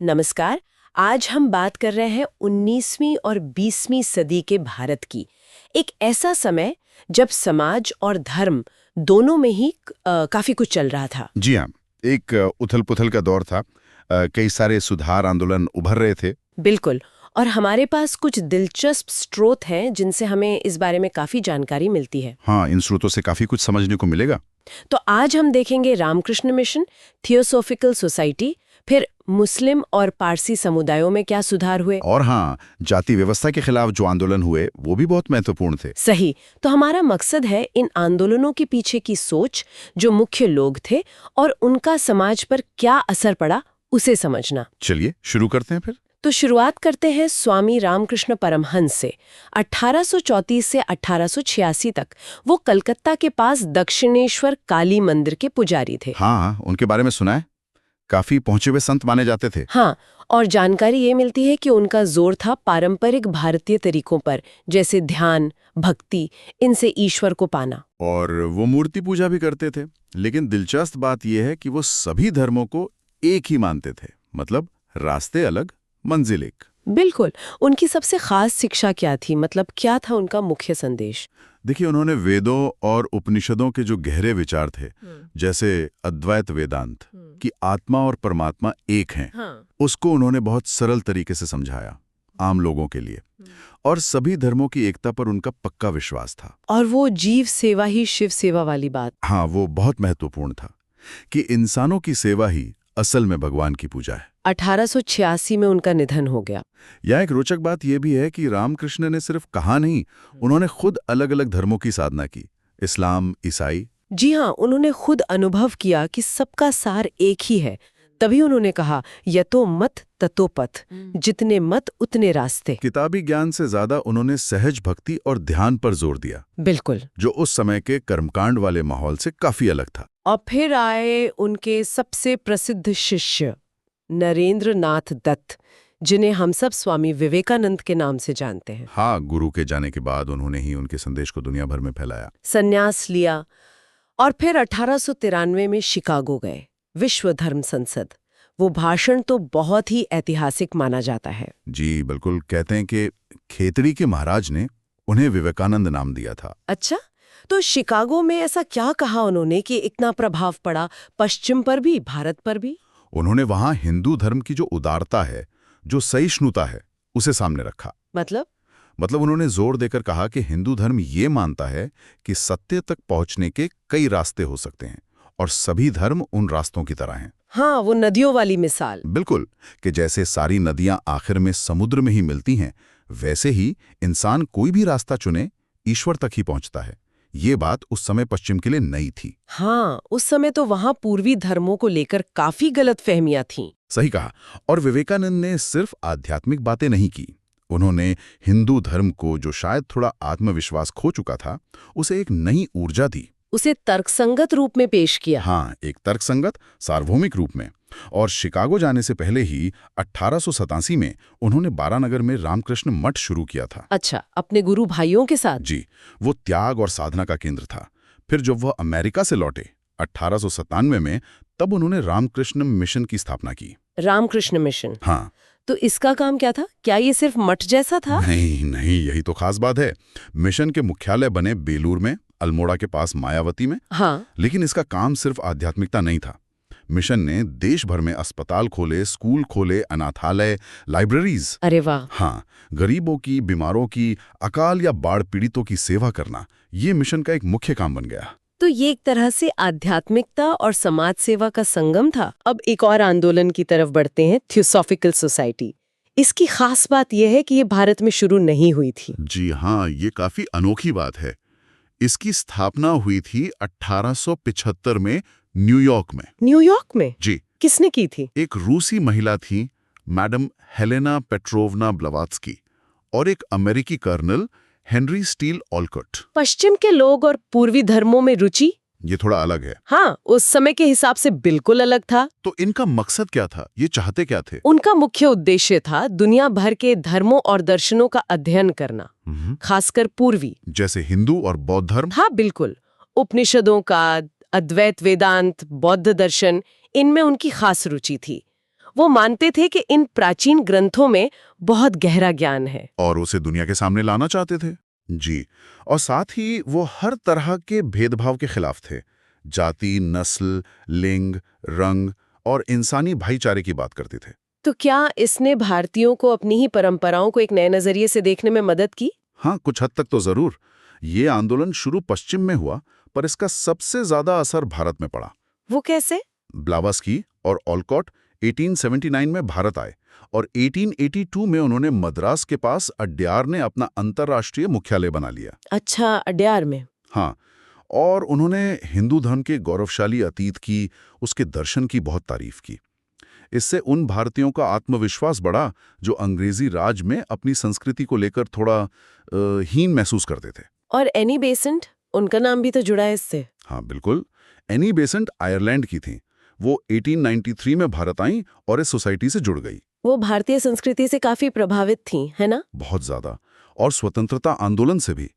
नमस्कार। आज हम बात कर रहे हैं 19वीं और 20वीं सदी के भारत की। एक ऐसा समय जब समाज और धर्म दोनों में ही काफी कुछ चल रहा था। जी हाँ, एक उथल-पुथल का दौर था। कई सारे सुधार आंदोलन उभर रहे थे। बिल्कुल। और हमारे पास कुछ दिलचस्प स्रोत हैं जिनसे हमें इस बारे में काफी जानकारी मिलती है। हाँ, इन स्रोतों से काफी कुछ समझने को मिलेगा। तो आज हम देखेंगे रामकृष्ण मिशन, थियोसॉफिकल सोसाइटी, फिर मुस्लिम और पारसी समुदायों में क्या सुधार हुए। और हाँ, जाति व्यवस्था के खिलाफ जो आंदोलन हुए वो भी बहुत महत्वपूर्ण थे। सही। तो हमारा मकसद है इन आंदोलनों के पीछे की सोच, जो मुख्य लोग थे और उनका समाज पर क्या असर पड़ा, उसे समझना। चलिए शुरू करते हैं फिर। तो शुरुआत करते हैं स्वामी रामकृष्ण परमहंस से। 1834 से 1886 तक वो कलकत्ता के पास दक्षिणेश्वर काली मंदिर के पुजारी थे। हाँ, उनके बारे में सुना है। काफी पहुंचे हुए संत माने जाते थे। हाँ, और जानकारी ये मिलती है कि उनका जोर था पारंपरिक भारतीय तरीकों पर, जैसे ध्यान, भक्ति, इनसे ईश्वर को पाना। और वो मूर्ति पूजा भी करते थे। लेकिन दिलचस्प बात यह है कि वो सभी धर्मों को एक ही मानते थे। मतलब रास्ते अलग, मंजिल एक। बिल्कुल। उनकी सबसे खास शिक्षा क्या थी, मतलब क्या था उनका मुख्य संदेश? देखिए, उन्होंने वेदों और उपनिषदों के जो गहरे विचार थे, जैसे अद्वैत वेदांत कि आत्मा और परमात्मा एक हैं, उसको उन्होंने बहुत सरल तरीके से समझाया आम लोगों के लिए। और सभी धर्मों की एकता पर उनका पक्का विश्वास था। और वो जीव सेवा ही शिव सेवा वाली बात। हाँ, वो बहुत महत्वपूर्ण था कि इंसानों की सेवा ही असल में भगवान की पूजा है। 1886 में उनका निधन हो गया। यह एक रोचक बात यह भी है कि रामकृष्ण ने सिर्फ कहा नहीं, उन्होंने खुद अलग अलग धर्मों की साधना की। इस्लाम, ईसाई। जी हाँ, उन्होंने खुद अनुभव किया कि सबका सार एक ही है। तभी उन्होंने कहा, यतो मत ततो पथ, जितने मत उतने रास्ते। किताबी ज्ञान से ज्यादा उन्होंने सहज भक्ति और ध्यान पर जोर दिया। बिल्कुल। जो उस समय के कर्मकांड वाले माहौल से काफी अलग था। और फिर आए उनके सबसे प्रसिद्ध शिष्य नरेंद्र नाथ दत्त, जिन्हें हम सब स्वामी विवेकानंद के नाम से जानते हैं। हाँ, गुरु के जाने के बाद उन्होंने ही उनके संदेश को दुनिया भर में फैलाया। संन्यास लिया और फिर 1893 में शिकागो गए, विश्व धर्म संसद। वो भाषण तो बहुत ही ऐतिहासिक माना जाता है। जी बिल्कुल। कहते हैं कि खेतड़ी के महाराज ने उन्हें विवेकानंद नाम दिया था। अच्छा, तो शिकागो में ऐसा क्या कहा उन्होंने कि इतना प्रभाव पड़ा पश्चिम पर भी, भारत पर भी? उन्होंने वहां हिंदू धर्म की जो उदारता है, जो सहिष्णुता है, उसे सामने रखा। मतलब उन्होंने जोर देकर कहा कि हिंदू धर्म ये मानता है कि सत्य तक पहुंचने के कई रास्ते हो सकते हैं और सभी धर्म उन रास्तों की तरह हैं। हाँ, वो नदियों वाली मिसाल। बिल्कुल, कि जैसे सारी नदियां आखिर में समुद्र में ही मिलती हैं, वैसे ही इंसान कोई भी रास्ता चुने ईश्वर तक ही पहुंचता है। ये बात उस समय पश्चिम के लिए नई थी। हाँ, उस समय तो वहाँ पूर्वी धर्मों को लेकर काफी गलतफहमियां थीं। सही कहा। और विवेकानंद ने सिर्फ आध्यात्मिक बातें नहीं की, उन्होंने हिंदू धर्म को, जो शायद थोड़ा आत्मविश्वास खो चुका था, उसे एक नई ऊर्जा दी। उसे तर्कसंगत रूप में पेश किया। हाँ, एक तर्कसंगत, सार्वभौमिक रूप में। और शिकागो जाने से पहले ही 1887 में उन्होंने बारानगर में रामकृष्ण मठ शुरू किया था। अच्छा, अपने गुरु भाइयों के साथ? जी, वो त्याग और साधना का केंद्र था। फिर जब वह अमेरिका से लौटे 1897 में, तब उन्होंने रामकृष्ण मिशन की स्थापना की। रामकृष्ण मिशन? हाँ। तो इसका काम क्या था? क्या ये सिर्फ मठ जैसा था? नहीं, यही तो खास बात है। मिशन के मुख्यालय बने बेलूर में, अल्मोड़ा के पास मायावती में। हाँ। लेकिन इसका काम सिर्फ आध्यात्मिकता नहीं था। मिशन ने देश भर में अस्पताल खोले, स्कूल खोले, अनाथालय, लाइब्रेरीज। अरे वाह। हाँ, गरीबों की, बीमारों की, अकाल या बाढ़ पीड़ितों की सेवा करना, ये मिशन का एक मुख्य काम बन गया। तो ये एक तरह से आध्यात्मिकता और समाज सेवा का संगम था। अब एक और आंदोलन की तरफ बढ़ते हैं, थियोसॉफिकल सोसाइटी। इसकी खास बात यह है कि ये भारत में शुरू नहीं हुई थी। जी हाँ, ये काफी अनोखी बात है। इसकी स्थापना हुई थी 1875 में न्यूयॉर्क में। न्यूयॉर्क में? जी। किसने की थी? एक रूसी महिला थी, मैडम हेलेना पेट्रोवना ब्लवात्स्की, और एक अमेरिकी कर्नल हेनरी स्टील ऑलकॉट। पश्चिम के लोग और पूर्वी धर्मों में रुचि, ये थोड़ा अलग है। हाँ, उस समय के हिसाब से बिल्कुल अलग था। तो इनका मकसद क्या था? ये चाहते क्या थे? उनका मुख्य उद्देश्य था दुनिया भर के धर्मों और दर्शनों का अध्ययन करना, खासकर पूर्वी, जैसे हिंदू और बौद्ध धर्म। हाँ बिल्कुल। उपनिषदों का, अद्वैत वेदांत, बौद्ध दर्शन, इनमें उनकी खास रुचि थी। वो मानते थे कि इन प्राचीन ग्रंथों में बहुत गहरा ज्ञान है और उसे दुनिया के सामने लाना चाहते थे। जी, और साथ ही वो हर तरह के भेदभाव के खिलाफ थे। जाति, नस्ल, लिंग, रंग और इंसानी भाईचारे की बात करते थे। तो क्या इसने भारतीयों को अपनी ही परंपराओं को एक नए नजरिए से देखने में मदद की? हाँ, कुछ हद तक तो जरूर। ये आंदोलन शुरू पश्चिम में हुआ, पर इसका सबसे ज्यादा असर भारत में पड़ा। वो कैसे? ब्लावास्की और ऑलकॉट 1879 में भारत आए और 1882 में उन्होंने मद्रास के पास अड्यार ने अपना अंतर्राष्ट्रीय मुख्यालय बना लिया। अच्छा, अड्यार में? हाँ, और उन्होंने हिंदू धर्म के गौरवशाली अतीत की, उसके दर्शन की बहुत तारीफ की। इससे उन भारतीयों का आत्मविश्वास बढ़ा जो अंग्रेजी राज में अपनी संस्कृति को लेकर थोड़ा हीन महसूस करते थे। और एनी बेसेंट, उनका नाम भी तो जुड़ा है इससे। हाँ बिल्कुल, एनी बेसेंट आयरलैंड की थी। वो 1893 में भारत आई और इस सोसाइटी से जुड़ गई। वो भारतीय संस्कृति से काफी प्रभावित थी, है ना? बहुत ज्यादा, और स्वतंत्रता आंदोलन से भी।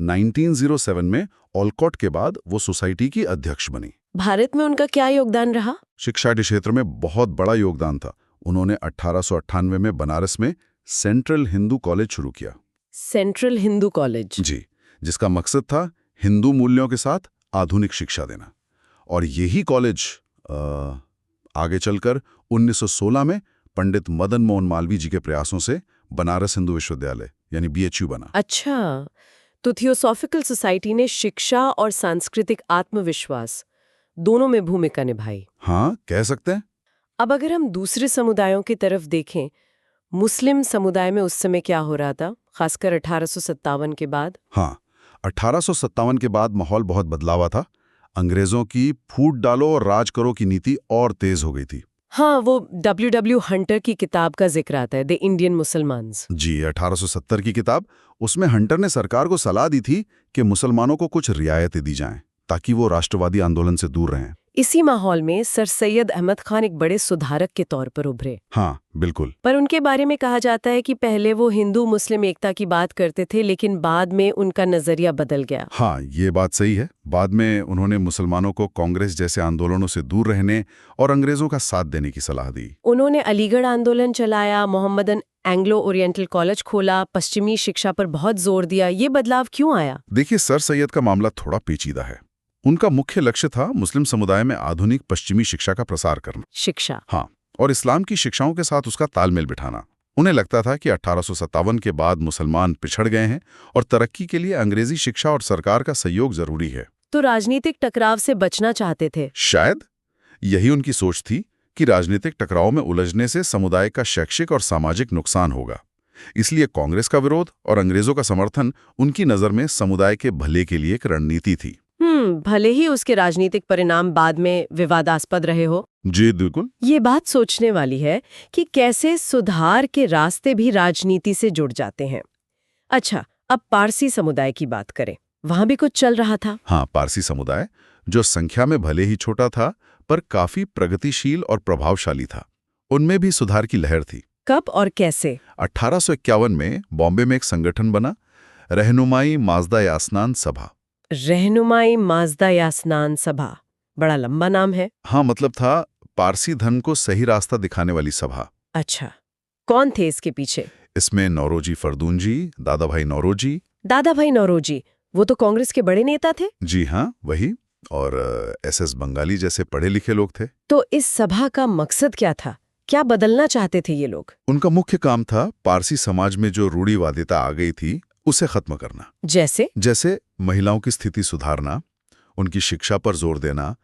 1907 में ऑलकॉट के बाद वो सोसाइटी की अध्यक्ष बनी। भारत में उनका क्या योगदान रहा? शिक्षा के क्षेत्र में बहुत बड़ा योगदान था। उन्होंने 1898 में बनारस में सेंट्रल हिंदू कॉलेज शुरू किया। Central Hindu college? जी, जिसका मकसद था हिंदू मूल्यों के साथ आधुनिक शिक्षा देना। और यही कॉलेज आगे चलकर 1916 में पंडित मदन मोहन मालवीय जी के प्रयासों से बनारस हिंदू विश्वविद्यालय यानी BHU बना। अच्छा, तो थियोसॉफिकल सोसाइटी ने शिक्षा और सांस्कृतिक आत्मविश्वास दोनों में भूमिका निभाई। हाँ, कह सकते हैं। अब अगर हम दूसरे समुदायों की तरफ देखें, मुस्लिम समुदाय में उस समय क्या हो रहा था, खासकर 1857 के बाद? हाँ, 1857 के बाद माहौल बहुत बदलावा था। अंग्रेजों की फूट डालो और राज करो की नीति और तेज हो गई थी। हाँ, वो W.W. हंटर की किताब का जिक्र आता है, द इंडियन मुसलमान्स। जी, 1870 की किताब। उसमें हंटर ने सरकार को सलाह दी थी कि मुसलमानों को कुछ रियायतें दी जाएं ताकि वो राष्ट्रवादी आंदोलन से दूर रहें। इसी माहौल में सर सैयद अहमद खान एक बड़े सुधारक के तौर पर उभरे। हाँ बिल्कुल। पर उनके बारे में कहा जाता है कि पहले वो हिंदू मुस्लिम एकता की बात करते थे, लेकिन बाद में उनका नजरिया बदल गया। हाँ, ये बात सही है। बाद में उन्होंने मुसलमानों को कांग्रेस जैसे आंदोलनों से दूर रहने और अंग्रेजों का साथ देने की सलाह दी। उन्होंने अलीगढ़ आंदोलन चलाया, मोहम्मदन एंग्लो ओरिएंटल कॉलेज खोला, पश्चिमी शिक्षा पर बहुत जोर दिया। ये बदलाव क्यों आया? देखिए, सर सैयद का मामला थोड़ा पेचीदा है। उनका मुख्य लक्ष्य था मुस्लिम समुदाय में आधुनिक पश्चिमी शिक्षा का प्रसार करना। शिक्षा? हाँ, और इस्लाम की शिक्षाओं के साथ उसका तालमेल बिठाना। उन्हें लगता था कि 1857 के बाद मुसलमान पिछड़ गए हैं और तरक्की के लिए अंग्रेजी शिक्षा और सरकार का सहयोग जरूरी है। तो राजनीतिक टकराव से बचना चाहते थे? शायद यही उनकी सोच थी कि राजनीतिक टकराव में उलझने से समुदाय का शैक्षिक और सामाजिक नुकसान होगा। इसलिए कांग्रेस का विरोध और अंग्रेजों का समर्थन उनकी नज़र में समुदाय के भले के लिए एक रणनीति थी। भले ही उसके राजनीतिक परिणाम बाद में विवादास्पद रहे हो। जी बिल्कुल। ये बात सोचने वाली है कि कैसे सुधार के रास्ते भी राजनीति से जुड़ जाते हैं। अच्छा, अब पारसी समुदाय की बात करें, वहां भी कुछ चल रहा था। हाँ, पारसी समुदाय, जो संख्या में भले ही छोटा था पर काफी प्रगतिशील और प्रभावशाली था, उनमें भी सुधार की लहर थी। कब और कैसे? 1851 में बॉम्बे में एक संगठन बना, रहनुमाई माजदा यासनान सभा। रहनुमाई माजदा यासनान सभा, बड़ा लंबा नाम है। हाँ, मतलब था पारसी धर्म को सही रास्ता दिखाने वाली सभा। अच्छा, कौन थे इसके पीछे? इसमें नौरोजी फरदूनजी, दादा भाई नौरोजी। दादा भाई नौरोजी, वो तो कांग्रेस के बड़े नेता थे। जी हाँ, वही। और SS बंगाली जैसे पढ़े लिखे लोग थे। तो इस सभा का मकसद क्या था? क्या बदलना चाहते थे ये लोग? उनका मुख्य काम था पारसी समाज में जो रूढ़िवादिता आ गई थी उसे खत्म करना। जैसे महिलाओं की स्थिति सुधारना, उनकी शिक्षा पर जोर देना,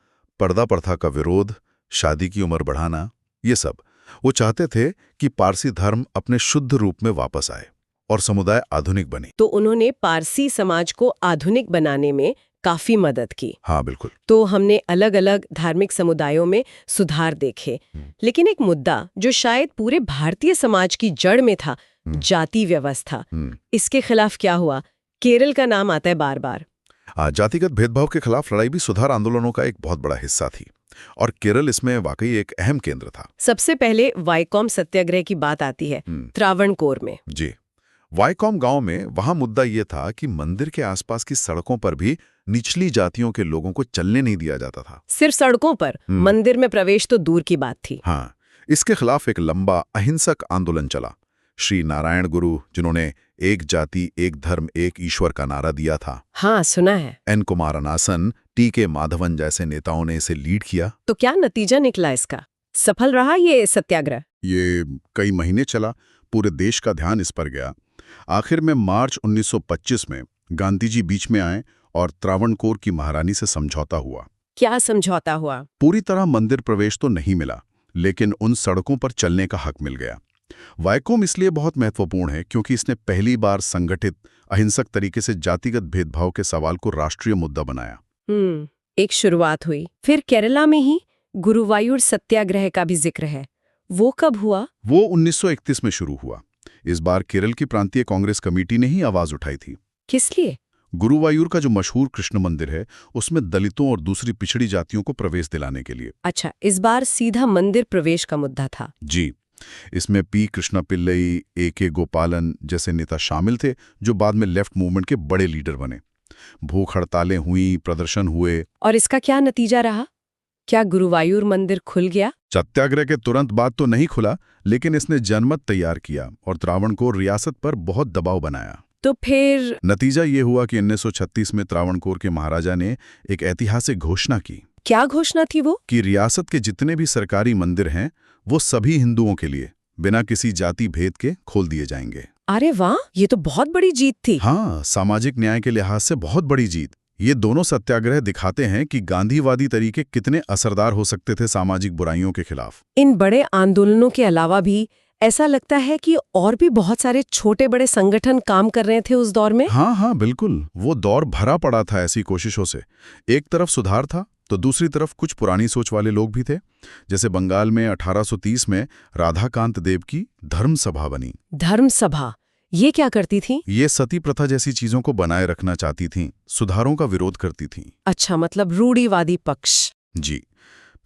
पर्दा प्रथा का विरोध, शादी की उम्र बढ़ाना, ये सब। वो चाहते थे कि पारसी धर्म अपने शुद्ध रूप में वापस आए और समुदाय आधुनिक बने। तो उन्होंने पारसी समाज को आधुनिक बनाने में काफी मदद की। हाँ बिल्कुल। तो हमने अलग अलग धार्मिक समुदायों में सुधार देखे, लेकिन एक मुद्दा जो शायद पूरे भारतीय समाज की जड़ में था, जाति व्यवस्था, इसके खिलाफ क्या हुआ? केरल का नाम आता है बार बार। जातिगत भेदभाव के खिलाफ लड़ाई भी सुधार आंदोलनों का एक बहुत बड़ा हिस्सा थी और केरल इसमें वाकई एक अहम केंद्र था। सबसे पहले वाइकॉम सत्याग्रह की बात आती है, त्रावणकोर में। जी, वाइकॉम गांव में वहां मुद्दा ये था कि मंदिर के आसपास की सड़कों पर भी निचली जातियों के लोगों को चलने नहीं दिया जाता था। सिर्फ सड़कों पर? मंदिर में प्रवेश तो दूर की बात थी। हाँ, इसके खिलाफ एक लंबा अहिंसक आंदोलन चला। श्री नारायण गुरु, जिन्होंने एक जाति एक धर्म एक ईश्वर का नारा दिया था, हाँ सुना है। N कुमारनासन, TK. माधवन जैसे नेताओं ने इसे लीड किया। तो क्या नतीजा निकला इसका? सफल रहा ये सत्याग्रह? ये कई महीने चला, पूरे देश का ध्यान इस पर गया। आखिर में मार्च 1925 में गांधी जी बीच में आए और त्रावणकोर की महारानी से समझौता हुआ। क्या समझौता हुआ? पूरी तरह मंदिर प्रवेश तो नहीं मिला, लेकिन उन सड़कों पर चलने का हक मिल गया। वाइकोम इसलिए बहुत महत्वपूर्ण है क्योंकि इसने पहली बार संगठित अहिंसक तरीके से जातिगत भेदभाव के सवाल को राष्ट्रीय मुद्दा बनाया। एक शुरुआत हुई। फिर केरला में ही गुरुवायूर सत्याग्रह का भी जिक्र है। वो कब हुआ? वो 1931 में शुरू हुआ। इस बार केरल की प्रांतीय कांग्रेस कमेटी ने ही आवाज उठाई थी। किस लिए? गुरुवायूर का जो मशहूर कृष्ण मंदिर है, उसमें दलितों और दूसरी पिछड़ी जातियों को प्रवेश दिलाने के लिए। अच्छा, इस बार सीधा मंदिर प्रवेश का मुद्दा था। जी, इसमें पी कृष्णा पिल्लई, ए.के. गोपालन जैसे नेता शामिल थे, जो बाद में लेफ्ट मूवमेंट के बड़े लीडर बने। भूख हड़तालें हुई, प्रदर्शन हुए। और इसका क्या नतीजा रहा? क्या गुरुवायूर मंदिर खुल गया? सत्याग्रह के तुरंत बाद तो नहीं खुला, लेकिन इसने जनमत तैयार किया और त्रावणकोर रियासत पर बहुत दबाव बनाया। तो फिर नतीजा ये हुआ कि 1936 में त्रावणकोर के महाराजा ने एक ऐतिहासिक घोषणा की। क्या घोषणा थी वो? कि रियासत के जितने भी सरकारी मंदिर हैं, वो सभी हिंदुओं के लिए बिना किसी जाति भेद के खोल दिए जाएंगे। अरे वाह, ये तो बहुत बड़ी जीत थी। हाँ, सामाजिक न्याय के लिहाज से बहुत बड़ी जीत। ये दोनों सत्याग्रह दिखाते हैं कि गांधीवादी तरीके कितने असरदार हो सकते थे सामाजिक बुराइयों के खिलाफ। इन बड़े आंदोलनों के अलावा भी ऐसा लगता है कि और भी बहुत सारे छोटे बड़े संगठन काम कर रहे थे उस दौर में। हाँ, बिल्कुल। वो दौर भरा पड़ा था ऐसी कोशिशों से। एक तरफ सुधार था, तो दूसरी तरफ कुछ पुरानी सोच वाले लोग भी थे। जैसे बंगाल में 1830 में राधाकांत देव की धर्म सभा बनी। धर्म सभा, ये क्या करती थी? ये सती प्रथा जैसी चीजों को बनाए रखना चाहती थीं, सुधारों का विरोध करती थीं। अच्छा, मतलब रूढ़िवादी पक्ष। जी।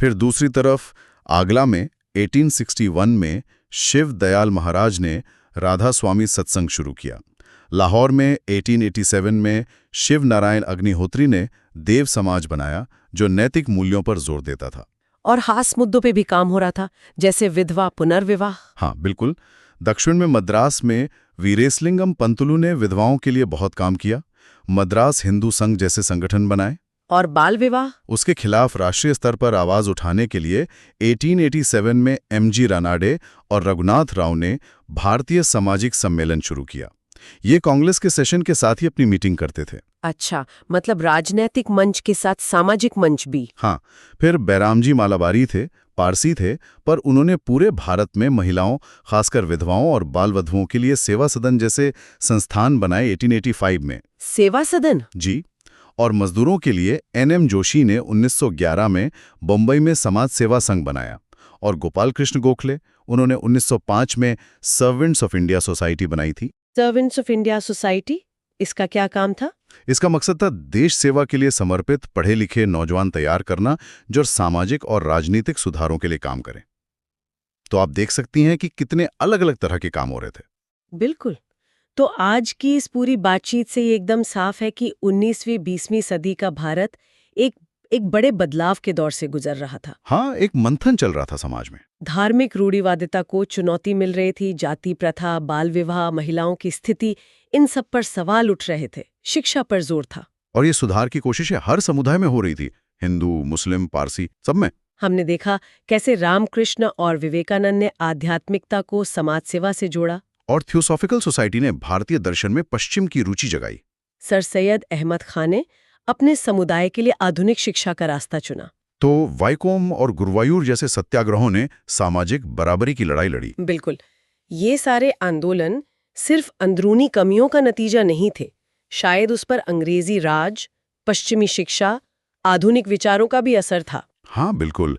फिर दूसरी तरफ आगरा में 1861 में शिव दयाल महाराज ने राधा स्वामी सत्संग शुरू किया। लाहौर में 1887 में शिव नारायण अग्निहोत्री ने देव समाज बनाया, जो नैतिक मूल्यों पर जोर देता था। और खास मुद्दों पे भी काम हो रहा था, जैसे विधवा पुनर्विवाह। हाँ, बिल्कुल। दक्षिण में मद्रास में वीरेसलिंगम पंतुलु ने विधवाओं के लिए बहुत काम किया। मद्रास हिंदू संघ जैसे संगठन बनाए। और बाल विवाह? उसके खिलाफ राष्ट्रीय स्तर पर आवाज उठाने के लिए 1887 में एम.जी. रानाडे और रघुनाथ राव ने भारतीय सामाजिक सम्मेलन शुरू किया। ये कांग्रेस के सेशन के साथ ही अपनी मीटिंग करते थे। अच्छा, मतलब राजनीतिक मंच के साथ सामाजिक मंच भी। हाँ, फिर बैरामजी मालाबारी थे, पारसी थे, पर उन्होंने पूरे भारत में महिलाओं, खासकर विधवाओं और बाल वधुओं के लिए सेवा सदन जैसे संस्थान बनाए 1885 में। सेवा सदन? जी। और मजदूरों के लिए एन.एम. जोशी ने 1911 में बम्बई में समाज सेवा संघ बनाया। और गोपाल कृष्ण गोखले, उन्होंने 1905 में सर्वेंट्स ऑफ इंडिया सोसाइटी बनाई थी। सर्वेंट्स ऑफ इंडिया सोसाइटी, इसका क्या काम था? इसका मकसद था देश सेवा के लिए समर्पित पढ़े लिखे नौजवान तैयार करना, जो सामाजिक और राजनीतिक सुधारों के लिए काम करें। तो आप देख सकती हैं कि कितने अलग अलग तरह के काम हो रहे थे। बिल्कुल। तो आज की इस पूरी बातचीत से ये एकदम साफ है कि 19वीं 20वीं सदी का भारत एक बड़े बदलाव के दौर से गुजर रहा था। हाँ, एक मंथन चल रहा था समाज में। धार्मिक रूढ़िवादिता को चुनौती मिल रही थी, जाति प्रथा, बाल विवाह, महिलाओं की स्थिति, इन सब पर सवाल उठ रहे थे। शिक्षा पर जोर था। और ये सुधार की कोशिशें हर समुदाय में हो रही थी, हिंदू, मुस्लिम, पारसी, सब में। हमने देखा कैसे रामकृष्ण और विवेकानंद ने आध्यात्मिकता को समाज सेवा से जोड़ा। और थियोसॉफिकल सोसाइटी ने भारतीय दर्शन में पश्चिम की रुचि जगाई। सर सैयद अहमद खान ने अपने समुदाय के लिए आधुनिक शिक्षा का रास्ता चुना। तो वाइकोम और गुरुवायूर जैसे सत्याग्रहों ने सामाजिक बराबरी की लड़ाई लड़ी। बिल्कुल। ये सारे आंदोलन सिर्फ अंदरूनी कमियों का नतीजा नहीं थे, शायद उस पर अंग्रेजी राज, पश्चिमी शिक्षा, आधुनिक विचारों का भी असर था। हाँ, बिल्कुल।